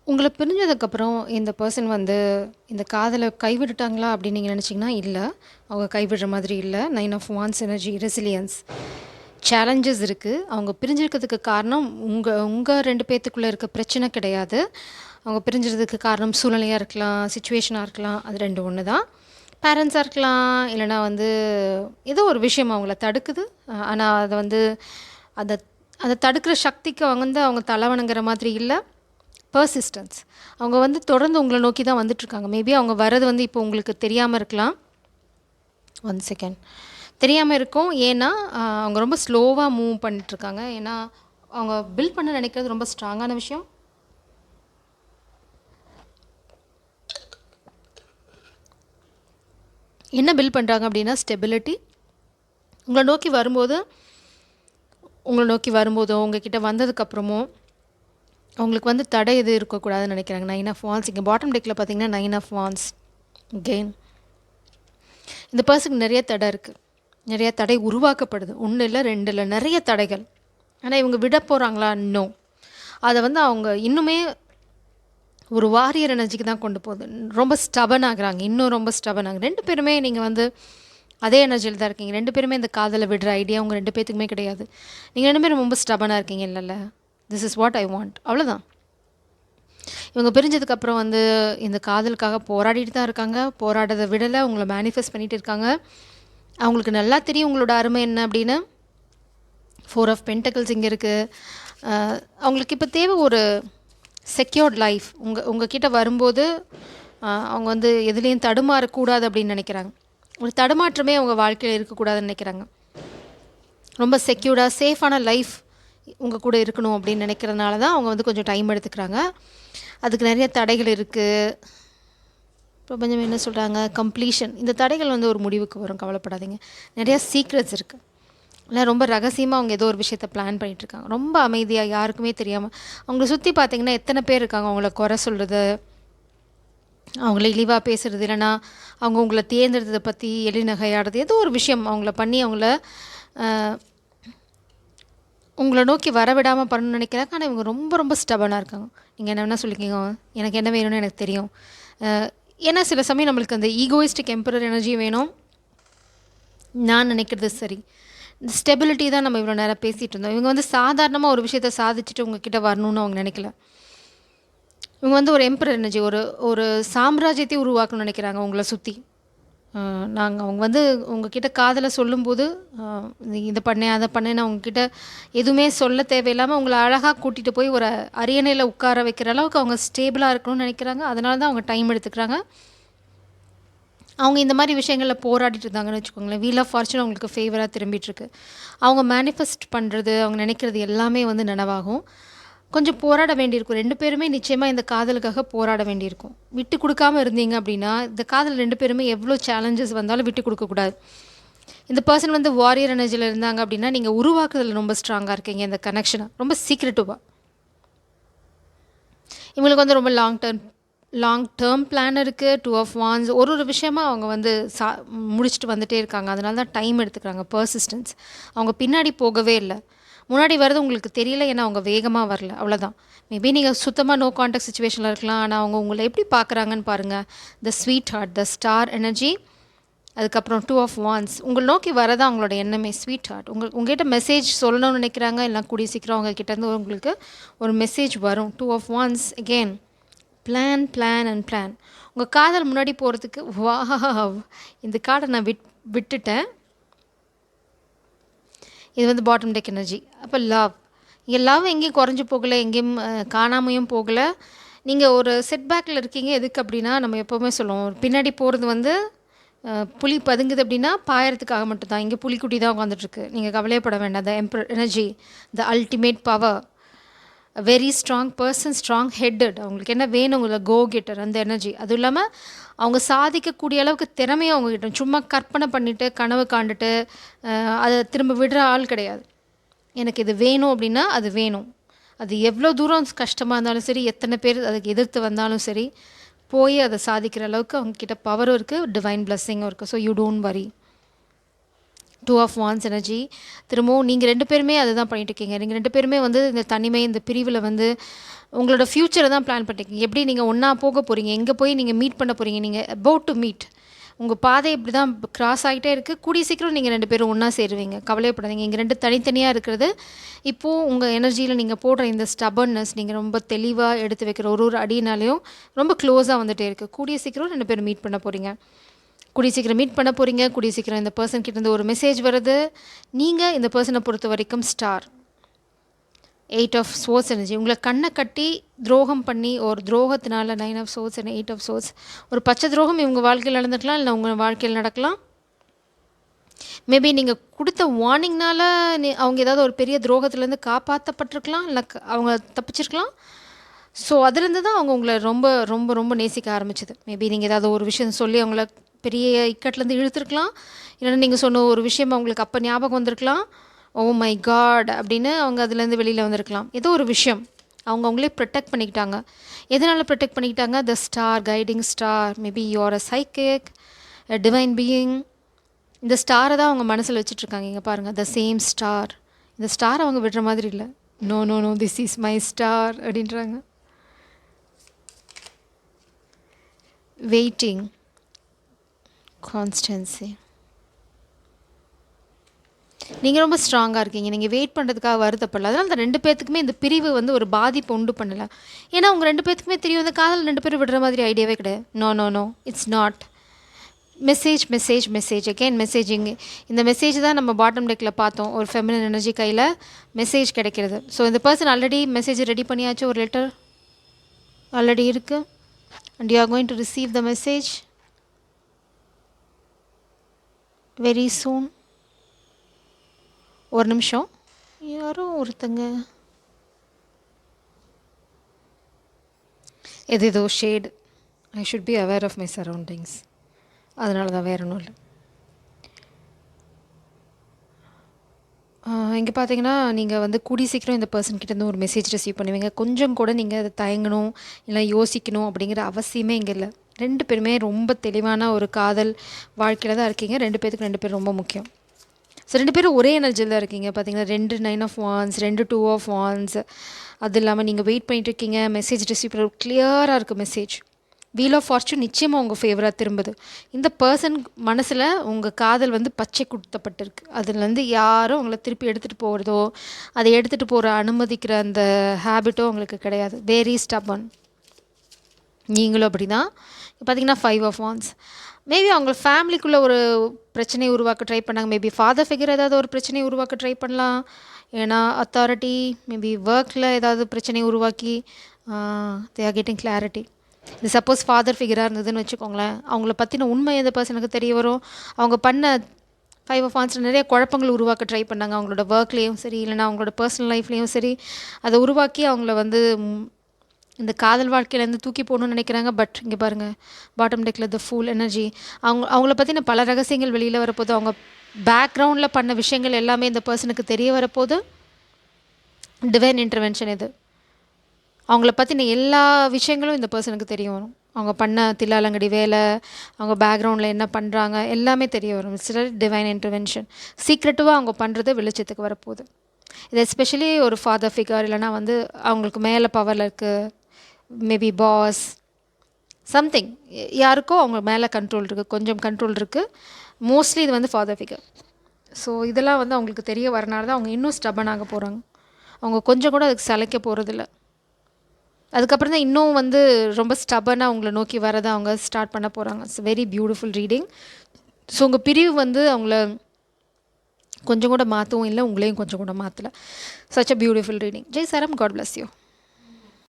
உங்கள பிரிஞ்சதுக்கப்புறம் இந்த பெர்சன் வந்து இந்த காதல கைவிட்டுட்டாங்களா அப்படின்னு நீங்க நினச்சீங்கன்னா, இல்ல. அவங்க கைவிடுற மாதிரி இல்ல. 9 of wands energy, resilience. Challenges இருக்கு. அவங்க பிரிஞ்சிருக்கிறதுக்கு காரணம் உங்க உங்க 2 பேத்துக்குள்ள இருக்க பிரச்சனை கிடையாது. அவங்க பிரிஞ்சறதுக்கு காரணம் சூழ்நிலையா இருக்கலாம், சிச்சுவேஷனா இருக்கலாம். அது 2 ஒண்ணு தான். பேரண்ட்ஸா இருக்கலாம், இல்லன்னா வந்து ஏதோ ஒரு விஷயம் அவங்கள தடுக்குது. ஆனா அத வந்து அத அத தடுக்கிற சக்திக்கு அவங்க தலை வணங்குற மாதிரி இல்ல. பெர்சிஸ்டன்ஸ். அவங்க வந்து தொடர்ந்து உங்கள நோக்கி தான் வந்துட்டுருக்காங்க. மேபி அவங்க வரது வந்து இப்போ உங்களுக்கு தெரியாம இருக்கலாம். 1 செகண்ட். தெரியாம இருக்கும். ஏன்னா, அவங்க ரொம்ப ஸ்லோவா மூவ் பண்ணிட்டுருக்காங்க. ஏன்னா, அவங்க பில்ட் பண்ண நினைக்கிறது ரொம்ப ஸ்ட்ராங்கான விஷயம். என்ன பில்ட் பண்ணுறாங்க அப்படின்னா, ஸ்டெபிலிட்டி. உங்கள நோக்கி வரும்போது உங்கள நோக்கி வரும்போதோ, உங்ககிட்ட வந்ததுக்கப்புறமோ, அவங்களுக்கு வந்து தடை எதுவும் இருக்கக்கூடாதுன்னு நினைக்கிறாங்க. 9 ஆஃப் வாண்ட்ஸ். இங்கே பாட்டம் டெக்கில பார்த்தீங்கன்னா 9 ஆஃப் வாண்ட்ஸ். அகெயின் இந்த பர்சனுக்கு நிறைய தடை இருக்குது. நிறைய தடை உருவாக்கப்படுது. 1 இல்ல, 2 இல்ல, நிறைய தடைகள். ஆனா இவங்க விட போகிறாங்களா? நோ. அதை வந்து அவங்க இன்னுமே ஒரு வாரியர் எனர்ஜிக்கு தான் கொண்டு போகுது. ரொம்ப ஸ்டபன் ஆகுறாங்க. இன்னும் ரொம்ப ஸ்டபன் ஆகுது. 2 பேருமே நீங்கள் வந்து அதே எனர்ஜியில் தான் இருக்கீங்க. 2 பேருமே இந்த காதலை விடுற ஐடியா உங்கள் 2 பேத்துக்குமே கிடையாது. நீங்கள் 2 பேரும் ரொம்ப ஸ்டபனாக இருக்கீங்க. இல்லைல்ல, this is what I want, அவ்வளோதான். இவங்க பிரிஞ்சதுக்கப்புறம் வந்து இந்த காதலுக்காக போராடிட்டு தான் இருக்காங்க. போராடுறதை விடலை, உங்களை மேனிஃபெஸ்ட் பண்ணிகிட்டு இருக்காங்க. அவங்களுக்கு நல்லா தெரியும் உங்களோட அருமை என்ன அப்படின்னு. 4 ஆஃப் பென்டக்கிள்ஸ் இங்கே இருக்குது. அவங்களுக்கு இப்போ தேவை ஒரு செக்யூர்ட் லைஃப். உங்ககிட்ட வரும்போது அவங்க வந்து எதுலேயும் தடுமாறக்கூடாது அப்படின்னு நினைக்கிறாங்க. ஒரு தடுமாற்றமே அவங்க வாழ்க்கையில் இருக்கக்கூடாதுன்னு நினைக்கிறாங்க. ரொம்ப செக்யூர்டாக சேஃபான லைஃப் உங்கள் கூட இருக்கணும் அப்படின்னு நினைக்கிறதுனால தான் அவங்க வந்து கொஞ்சம் டைம் எடுத்துக்கிறாங்க. அதுக்கு நிறைய தடைகள் இருக்குது. பிரபஞ்சம் என்ன சொல்கிறாங்க? கம்ப்ளீஷன். இந்த தடைகள் வந்து ஒரு முடிவுக்கு வரும், கவலைப்படாதீங்க. நிறையா சீக்ரெட்ஸ் இருக்குது. இல்லை, ரொம்ப ரகசியமாக அவங்க ஏதோ ஒரு விஷயத்த பிளான் பண்ணிகிட்ருக்காங்க. ரொம்ப அமைதியாக, யாருக்குமே தெரியாமல். அவங்கள சுற்றி பார்த்தீங்கன்னா எத்தனை பேர் இருக்காங்க அவங்கள குறை சொல்கிறது, அவங்கள இழிவாக பேசுகிறது, இல்லைனா அவங்க உங்களை தேர்ந்தெடுத்ததை பற்றி எளிநகையாடுறது, ஏதோ ஒரு விஷயம் அவங்கள பண்ணி அவங்கள உங்களை நோக்கி வரவிடாமல் பண்ணணும்னு நினைக்கிறாங்க. ஆனால் இவங்க ரொம்ப ரொம்ப ஸ்டபனாக இருக்காங்க. நீங்கள் என்ன வேணால் சொல்லிக்கிங்க, எனக்கு என்ன வேணும்னு எனக்கு தெரியும். ஏன்னா சில சமயம் நம்மளுக்கு அந்த ஈகோயிஸ்டிக் எம்பரர் எனர்ஜி வேணும். நான் நினைக்கிறது சரி. இந்த ஸ்டெபிலிட்டி தான் நம்ம இவ்வளோ நேரம் பேசிகிட்டு இருந்தோம். இவங்க வந்து சாதாரணமாக ஒரு விஷயத்தை சாதிச்சுட்டு உங்ககிட்ட வரணும்னு அவங்க நினைக்கல. இவங்க வந்து ஒரு எம்பரர் எனர்ஜி, ஒரு ஒரு சாம்ராஜ்யத்தை உருவாக்கணும்னு நினைக்கிறாங்க உங்களை சுற்றி. அவங்க வந்து உங்ககிட்ட காதலை சொல்லும்போது இதை பண்ணேன் அதை பண்ணேன்னு அவங்கக்கிட்ட எதுவுமே சொல்ல தேவையில்லாமல் உங்களை அழகாக கூட்டிகிட்டு போய் ஒரு அரியணையில் உட்கார வைக்கிற அளவுக்கு அவங்க ஸ்டேபிளாக இருக்கணும்னு நினைக்கிறாங்க. அதனால தான் அவங்க டைம் எடுத்துக்கிறாங்க. அவங்க இந்த மாதிரி விஷயங்களில் போராடிட்டு இருந்தாங்கன்னு வச்சுக்கோங்களேன். வீல் ஆஃப் ஃபார்ச்சூன் அவங்களுக்கு ஃபேவராக திரும்பிட்டுருக்கு. அவங்க மேனிஃபெஸ்ட் பண்ணுறது, அவங்க நினைக்கிறது எல்லாமே வந்து நனவாகும். கொஞ்சம் போராட வேண்டியிருக்கும். 2 பேருமே நிச்சயமாக இந்த காதலுக்காக போராட வேண்டியிருக்கும். விட்டு கொடுக்காம இருந்தீங்க அப்படின்னா, இந்த காதல் 2 பேருமே எவ்வளோ சேலஞ்சஸ் வந்தாலும் விட்டு கொடுக்கக்கூடாது. இந்த பர்சன் வந்து வாரியர் எனர்ஜியில் இருந்தாங்க அப்படின்னா, நீங்கள் உருவாக்குறதுல ரொம்ப ஸ்ட்ராங்காக இருக்கீங்க. இந்த கனெக்ஷனை ரொம்ப சீக்ரெட்டிவாக. இவங்களுக்கு வந்து ரொம்ப லாங் டேர்ம் பிளான் இருக்குது. 2 ஆஃப் வாண்ட்ஸ். ஒரு விஷயமாக அவங்க வந்து முடிச்சுட்டு வந்துகிட்டே இருக்காங்க. அதனால தான் டைம் எடுத்துக்கிறாங்க. பர்சிஸ்டன்ஸ். அவங்க பின்னாடி போகவே இல்லை. முன்னாடி வரது உங்களுக்கு தெரியல, ஏன்னா அவங்க வேகமாக வரல, அவ்வளோதான். மேபி நீங்கள் சுத்தமாக நோ கான்டாக்ட் சுச்சுவேஷனில் இருக்கலாம். ஆனால் அவங்க உங்களை எப்படி பார்க்குறாங்கன்னு பாருங்கள். The sweetheart, the star energy. அதுக்கப்புறம் 2 ஆஃப் வாண்ட்ஸ். உங்களை நோக்கி வரதான் அவங்களோட எண்ணமே, ஸ்வீட் ஹார்ட். உங்கள்கிட்ட மெசேஜ் சொல்லணும்னு நினைக்கிறாங்க. இல்லை கூடிய சீக்கிரம் அவங்கக்கிட்டேருந்து உங்களுக்கு ஒரு மெசேஜ் வரும். 2 of wands. Again plan and plan. உங்கள் காதல் முன்னாடி போகிறதுக்கு இந்த கார்டை நான் விட்டுட்டேன். இது வந்து பாட்டம் டெக் எனர்ஜி. அப்போ லவ். இங்கே லவ் எங்கேயும் குறைஞ்சி போகலை, எங்கேயும் காணாமையும் போகலை. நீங்கள் ஒரு செட்பேக்கில் இருக்கீங்க. எதுக்கு அப்படின்னா, நம்ம எப்போவுமே சொல்லுவோம், பின்னாடி போகிறது வந்து புலி பதுங்குது அப்படின்னா பாயறதுக்காக மட்டும்தான். இங்கே புலிக்குட்டி தான் உட்காந்துட்ருக்கு. நீங்கள் கவலையப்பட வேண்டாம். த emperor energy, the ultimate power, very strong person, strong headed. அவங்களுக்கு என்ன வேணுங்கள கோ கெட்டர், அந்த எனர்ஜி. அதுவும் இல்லாமல் அவங்க சாதிக்கக்கூடிய அளவுக்கு திறமையும் அவங்ககிட்ட. சும்மா கற்பனை பண்ணிவிட்டு கனவு காண்டுட்டு அதை திரும்ப விடுற ஆள் கிடையாது. எனக்கு இது வேணும் அப்படின்னா அது வேணும். அது எவ்வளோ தூரம் கஷ்டமாக இருந்தாலும் சரி, எத்தனை பேர் அதுக்கு எதிர்த்து வந்தாலும் சரி, போய் அதை சாதிக்கிற அளவுக்கு அவங்கக்கிட்ட பவரும் இருக்குது, டிவைன் பிளெஸ்ஸிங்கும் இருக்குது. So you don't worry. Two of wands energy. திரும்பவும் நீங்கள் 2 பேருமே அதுதான் பண்ணிட்டு இருக்கீங்க. நீங்கள் 2 பேருமே வந்து இந்த தனிமை, இந்த பிரிவில் வந்து உங்களோட ஃப்யூச்சரை தான் பிளான் பண்ணிருக்கீங்க. எப்படி நீங்கள் ஒன்றா போக போகிறீங்க, எங்கே போய் நீங்கள் மீட் பண்ண போகிறீங்க, நீங்கள் அபவுட் டு மீட். உங்கள் பாதை இப்படி தான் கிராஸ் ஆகிட்டே இருக்குது. கூடிய சீக்கிரம் நீங்கள் 2 பேரும் ஒன்றா சேருவீங்க. கவலைப்படாதீங்க. இங்கே 2 தனித்தனியாக இருக்கிறது. இப்போது உங்கள் எனர்ஜியில் நீங்கள் போடுற இந்த ஸ்டபர்னஸ், நீங்கள் ரொம்ப தெளிவாக எடுத்து வைக்கிற ஒரு ஒரு அடினாலையும் ரொம்ப க்ளோஸாக வந்துகிட்டே இருக்குது. கூடிய சீக்கிரம் 2 பேரும் மீட் பண்ண போகிறீங்க. கூடிய சீக்கிரம் மீட் பண்ண போகிறீங்க. கூடிய சீக்கிரம் இந்த பர்சன் கிட்டேருந்து ஒரு மெசேஜ் வருது. நீங்கள் இந்த பர்சனை பொறுத்த வரைக்கும் ஸ்டார். 8 of source energy. உங்களை கண்ணை கட்டி துரோகம் பண்ணி, ஒரு துரோகத்தினால 9 of swords and 8 of swords. ஒரு பச்சை துரோகம் இவங்க வாழ்க்கையில் நடந்துக்கலாம், இல்லை உங்கள் வாழ்க்கையில் நடக்கலாம். மேபி நீங்கள் கொடுத்த வார்னிங்னால் அவங்க ஏதாவது ஒரு பெரிய துரோகத்துலேருந்து காப்பாற்றப்பட்டிருக்கலாம், இல்லை அவங்க தப்பிச்சிருக்கலாம். ஸோ அதுலேருந்து தான் அவங்க உங்களை ரொம்ப ரொம்ப ரொம்ப நேசிக்க ஆரம்பிச்சது. மேபி நீங்கள் ஏதாவது ஒரு விஷயம் சொல்லி அவங்கள பெரிய இக்கட்லேருந்து இழுத்துருக்கலாம், இல்லைன்னா நீங்கள் சொன்ன ஒரு விஷயம் அவங்களுக்கு அப்போ ஞாபகம் வந்திருக்கலாம். ஓ மை காட் அப்படின்னு அவங்க அதுலேருந்து வெளியில் வந்திருக்கலாம். ஏதோ ஒரு விஷயம் அவங்களே ப்ரொடெக்ட் பண்ணிக்கிட்டாங்க. எதனால் ப்ரொடெக்ட் பண்ணிக்கிட்டாங்க? The star, guiding star. Maybe you're a psychic, a divine being. இந்த ஸ்டாரை தான் அவங்க மனசில் வச்சுட்ருக்காங்க. இங்கே பாருங்கள், த சேம் ஸ்டார். இந்த ஸ்டார் அவங்க விடுற மாதிரி இல்லை. No no no, this is my star அப்படின்றாங்க. Waiting, constancy. நீங்கள் ரொம்ப ஸ்ட்ராங்காக இருக்கீங்க. நீங்கள் வெயிட் பண்ணுறதுக்காக வருத்தப்படல. அதனால் அந்த 2 பேர்த்துக்குமே இந்த பிரிவு வந்து ஒரு பாதிப்பு உண்டு பண்ணலை. ஏன்னா உங்கள் 2 பேர்த்துக்குமே தெரியும், இந்த காதல் 2 பேரும் விடுற மாதிரி ஐடியாவே கிடையாது. No no no, it's not. Message message message again messaging. இந்த மெசேஜ் தான் நம்ம பாட்டம் டெக்கில் பார்த்தோம். ஒரு ஃபெமினன் எனர்ஜி கையில் மெசேஜ் கிடைக்கிறது. ஸோ இந்த பர்சன் ஆல்ரெடி மெசேஜ் ரெடி பண்ணியாச்சு. ஒரு லெட்டர் ஆல்ரெடி இருக்குது. And you are going to receive the message very soon. ஒரு நிமிஷம், யாரோ ஒருத்தங்க ஏதோ shade. I should be aware of my surroundings. அதனால தான், வேற ஒன்றும் இல்லை. இங்கே பார்த்தீங்கன்னா, நீங்கள் வந்து கூடிய சீக்கிரம் இந்த பர்சன்கிட்டேருந்து ஒரு மெசேஜ் ரிசீவ் பண்ணுவீங்க. கொஞ்சம் கூட நீங்கள் அதை தயங்கணும், இல்லை யோசிக்கணும் அப்படிங்கிற அவசியமே இங்கே இல்லை. 2 பேருமே ரொம்ப தெளிவான ஒரு காதல் வாழ்க்கையில் தான் இருக்கீங்க. 2 பேருக்கு 2 பேர் ரொம்ப முக்கியம். ஸோ 2 பேரும் ஒரே எனர்ஜியில் தான் இருக்கீங்க. பார்த்தீங்கன்னா 2 9 ஆஃப் வான்ஸ், 2 2 ஆஃப் வான்ஸ். அது இல்லாமல் நீங்கள் வெயிட் பண்ணிட்டு இருக்கீங்க. மெசேஜ் ரிசீவ் பண்ண கிளியராக இருக்குது மெசேஜ். வீல் ஆஃப் ஃபார்ச்சூன் நிச்சயமாக உங்கள் ஃபேவராக திரும்புது. இந்த பர்சன் மனசில் உங்கள் காதல் வந்து பச்சை குடுத்தப்பட்டிருக்கு. அதுலேருந்து யாரும் உங்களை திருப்பி எடுத்துகிட்டு போகிறதோ, அதை எடுத்துகிட்டு போகிற அனுமதிக்கிற அந்த ஹேபிட்டோ உங்களுக்கு கிடையாது. Very stubborn. நீங்களும் அப்படி தான். பார்த்தீங்கன்னா 5 ஆஃப் வான்ஸ். மேபி அவங்க ஃபேமிலிக்குள்ளே ஒரு பிரச்சனையை உருவாக்க ட்ரை பண்ணாங்க. மேபி ஃபாதர் ஃபிகர் ஏதாவது ஒரு பிரச்சனையை உருவாக்க ட்ரை பண்ணலாம். ஏன்னா அத்தாரிட்டி, மேபி ஒர்க்கில் ஏதாவது பிரச்சனையை உருவாக்கி தே ஆர் கெட்டிங் கிளாரிட்டி. இது சப்போஸ் ஃபாதர் ஃபிகராக இருந்ததுன்னு வச்சுக்கோங்களேன், அவங்கள பற்றின உண்மை எந்த பர்சனுக்கு தெரிய வரும். அவங்க பண்ண 5 ஆஃப் வான்ஸில் நிறைய குழப்பங்கள் உருவாக்க ட்ரை பண்ணாங்க. அவங்களோட ஒர்க்லேயும் சரி, இல்லைனா அவங்களோட பர்சனல் லைஃப்லேயும் சரி, அதை உருவாக்கி அவங்கள வந்து இந்த காதல் வாழ்க்கையிலேருந்து தூக்கி போகணுன்னு நினைக்கிறாங்க. பட் இங்கே பாருங்கள், பாட்டம் டெக்கில் த ஃபூல் எனர்ஜி. அவங்கள பற்றின பல ரகசியங்கள் வெளியில் வரப்போது. அவங்க பேக்ரவுண்டில் பண்ண விஷயங்கள் எல்லாமே இந்த பர்சனுக்கு தெரிய வரப்போது. டிவைன் இன்டர்வென்ஷன் இது. அவங்கள பற்றின எல்லா விஷயங்களும் இந்த பர்சனுக்கு தெரிய வரும். அவங்க பண்ண தில்லாலங்கடி வேலை, அவங்க பேக்ரவுண்டில் என்ன பண்ணுறாங்க, எல்லாமே தெரிய வரும். சில டிவைன் இன்டர்வென்ஷன். சீக்ரெட்டிவாக அவங்க பண்ணுறது வெளிச்சத்துக்கு வரப்போகுது. இது எஸ்பெஷலி ஒரு ஃபாதர் ஃபிகர், இல்லைனா வந்து அவங்களுக்கு மேலே பவரில் இருக்குது, மேபி பாஸ், சம்திங், யாருக்கோ அவங்க மேலே கண்ட்ரோல் இருக்குது, கொஞ்சம் கண்ட்ரோல் இருக்குது. மோஸ்ட்லி இது வந்து ஃபாதர் ஃபிகர். ஸோ இதெல்லாம் வந்து அவங்களுக்கு தெரிய வரனால தான் அவங்க இன்னும் ஸ்டபன் ஆக போகிறாங்க. அவங்க கொஞ்சம் கூட அதுக்கு சளைக்க போகிறதில்ல. அதுக்கப்புறம் தான் இன்னும் வந்து ரொம்ப ஸ்டபனாக அவங்கள நோக்கி வரதை அவங்க ஸ்டார்ட் பண்ண போகிறாங்க. It's very beautiful reading. So உங்கள் பிரிவு வந்து அவங்கள கொஞ்சம் கூட மாற்றவும் இல்லை, உங்களையும் கொஞ்சம் கூட மாற்றலை. Such a beautiful reading. Jai சாரம், காட் பிளஸ் யூ.